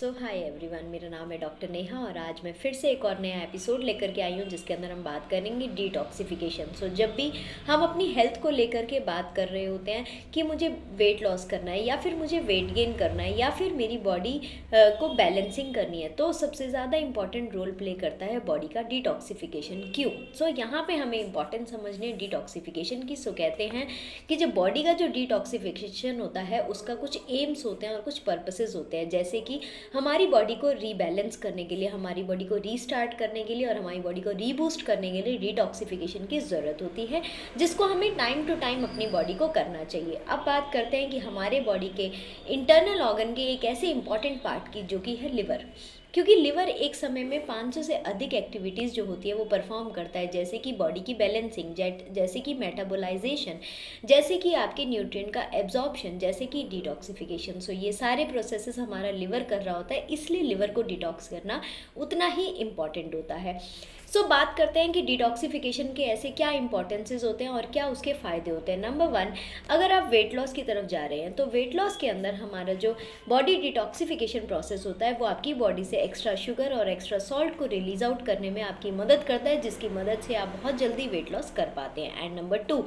सो hi everyone, मेरा नाम है डॉक्टर नेहा और आज मैं फिर से एक और नया एपिसोड लेकर के आई हूँ जिसके अंदर हम बात करेंगे डिटॉक्सिफिकेशन। जब भी हम अपनी हेल्थ को लेकर के बात कर रहे होते हैं कि मुझे वेट लॉस करना है या फिर मुझे वेट गेन करना है या फिर मेरी बॉडी को बैलेंसिंग करनी है, तो सबसे ज़्यादा इंपॉर्टेंट रोल प्ले करता है बॉडी का डिटॉक्सिफिकेशन। क्यों? यहाँ पे हमें इंपॉर्टेंट समझनी है डिटॉक्सिफिकेशन की। कहते हैं कि जब बॉडी का जो डिटॉक्सिफिकेशन होता है उसका कुछ एम्स होते हैं और कुछ पर्पसेस होते हैं, जैसे कि हमारी बॉडी को रीबैलेंस करने के लिए, हमारी बॉडी को रीस्टार्ट करने के लिए और हमारी बॉडी को रीबूस्ट करने के लिए डिटॉक्सिफिकेशन की ज़रूरत होती है, जिसको हमें टाइम टू टाइम अपनी बॉडी को करना चाहिए। अब बात करते हैं कि हमारे बॉडी के इंटरनल ऑर्गन के एक ऐसे इंपॉर्टेंट पार्ट की जो कि है लिवर। क्योंकि लिवर एक समय में 500 से अधिक एक्टिविटीज़ जो होती है वो परफॉर्म करता है, जैसे कि बॉडी की बैलेंसिंग, जैसे कि मेटाबोलाइजेशन, जैसे कि आपके न्यूट्रिएंट का एब्जॉर्प्शन, जैसे कि डिटॉक्सिफिकेशन। ये सारे प्रोसेसेस हमारा लिवर कर रहा होता है, इसलिए लिवर को डिटॉक्स करना उतना ही इम्पॉर्टेंट होता है। बात करते हैं कि डिटॉक्सिफिकेशन के ऐसे क्या इंपॉर्टेंसेस होते हैं और क्या उसके फ़ायदे होते हैं। नंबर 1, अगर आप वेट लॉस की तरफ जा रहे हैं तो वेट लॉस के अंदर हमारा जो बॉडी डिटॉक्सिफिकेशन प्रोसेस होता है वो आपकी बॉडी से एक्स्ट्रा शुगर और एक्स्ट्रा सॉल्ट को रिलीज आउट करने में आपकी मदद करता है, जिसकी मदद से आप बहुत जल्दी वेट लॉस कर पाते हैं। एंड नंबर 2,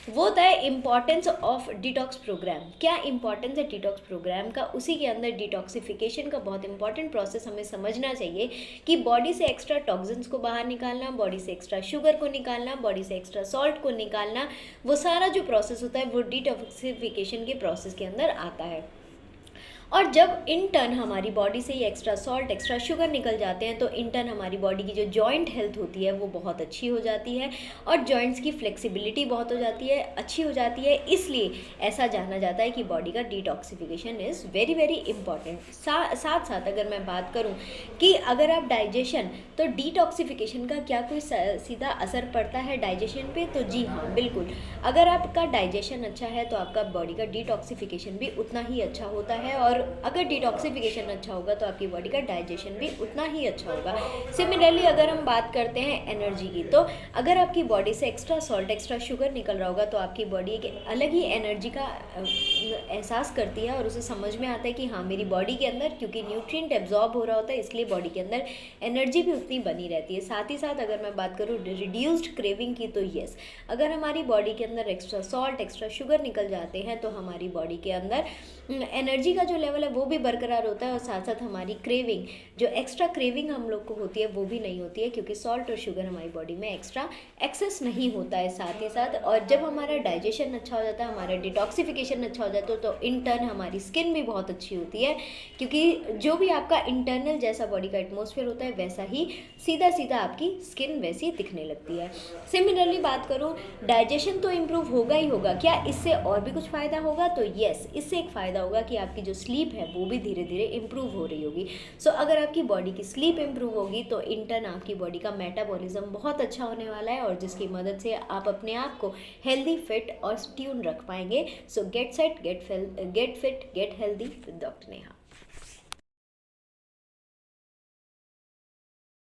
वो होता है इम्पॉर्टेंस ऑफ डिटॉक्स प्रोग्राम। क्या इंपॉर्टेंस है डिटॉक्स प्रोग्राम का? उसी के अंदर डिटॉक्सिफिकेशन का बहुत इंपॉर्टेंट प्रोसेस हमें समझना चाहिए कि बॉडी से एक्स्ट्रा टॉक्सिन्स को बाहर निकालना, बॉडी से एक्स्ट्रा शुगर को निकालना, बॉडी से एक्स्ट्रा सॉल्ट को निकालना, वो सारा जो प्रोसेस होता है वो डिटॉक्सिफिकेशन के प्रोसेस के अंदर आता है। और जब इन टर्न हमारी बॉडी से ये एक्स्ट्रा सॉल्ट, एक्स्ट्रा शुगर निकल जाते हैं तो इन टर्न हमारी बॉडी की जो जॉइंट हेल्थ होती है वो बहुत अच्छी हो जाती है और जॉइंट्स की फ्लेक्सिबिलिटी बहुत हो जाती है, अच्छी हो जाती है। इसलिए ऐसा जाना जाता है कि बॉडी का detoxification is very very important. साथ साथ अगर मैं बात करूं कि अगर आप डाइजेशन, तो डिटॉक्सिफिकेशन का क्या कोई सीधा असर पड़ता है डाइजेशन पे? तो जी हाँ, बिल्कुल। अगर आपका डाइजेशन अच्छा है तो आपका बॉडी का डिटॉक्सिफिकेशन भी उतना ही अच्छा होता है, और अगर डिटॉक्सिफिकेशन अच्छा होगा तो आपकी बॉडी का डाइजेशन भी उतना ही अच्छा होगा। सिमिलरली अगर हम बात करते हैं एनर्जी की, तो अगर आपकी बॉडी से एक्स्ट्रा सॉल्ट, एक्स्ट्रा शुगर निकल रहा होगा तो आपकी बॉडी एक अलग ही एनर्जी का एहसास करती है और उसे समझ में आता है कि हाँ, मेरी बॉडी के अंदर क्योंकि न्यूट्रिएंट एब्जॉर्ब हो रहा होता है इसलिए बॉडी के अंदर एनर्जी भी उतनी बनी रहती है। साथ ही साथ अगर मैं बात करूँ रिड्यूस्ड क्रेविंग की, तो येस, अगर हमारी बॉडी के अंदर एक्स्ट्रा सॉल्ट, एक्स्ट्रा शुगर निकल जाते हैं तो हमारी बॉडी के अंदर एनर्जी का जो लेवल है वो भी बरकरार होता है और साथ साथ हमारी क्रेविंग, जो एक्स्ट्रा क्रेविंग हम लोग को होती है वो भी नहीं होती है, क्योंकि सॉल्ट और शुगर हमारी बॉडी में एक्स्ट्रा एक्सेस नहीं होता है। साथ ही साथ और जब हमारा डाइजेशन अच्छा हो जाता है, हमारा डिटॉक्सिफिकेशन अच्छा हो जाता है तो इन टर्न हमारी स्किन भी बहुत अच्छी होती है, क्योंकि जो भी आपका इंटरनल जैसा बॉडी का एटमॉस्फेयर होता है वैसा ही सीधा सीधा आपकी स्किन वैसी दिखने लगती है। सिमिलरली बात करूँ, डाइजेशन तो इम्प्रूव होगा ही होगा, क्या इससे और भी कुछ फ़ायदा होगा? तो येस, इससे एक फ़ायदा होगा कि आपकी जो स्लीप है वो भी धीरे धीरे इम्प्रूव हो रही होगी। अगर आपकी बॉडी की स्लीप इम्प्रूव होगी तो इन टर्न आपकी बॉडी का मेटाबॉलिज्म बहुत अच्छा होने वाला है और जिसकी मदद से आप अपने आप को हेल्दी, फिट और ट्यून रख पाएंगे। Get set, get fit, get healthy with doctor Neha.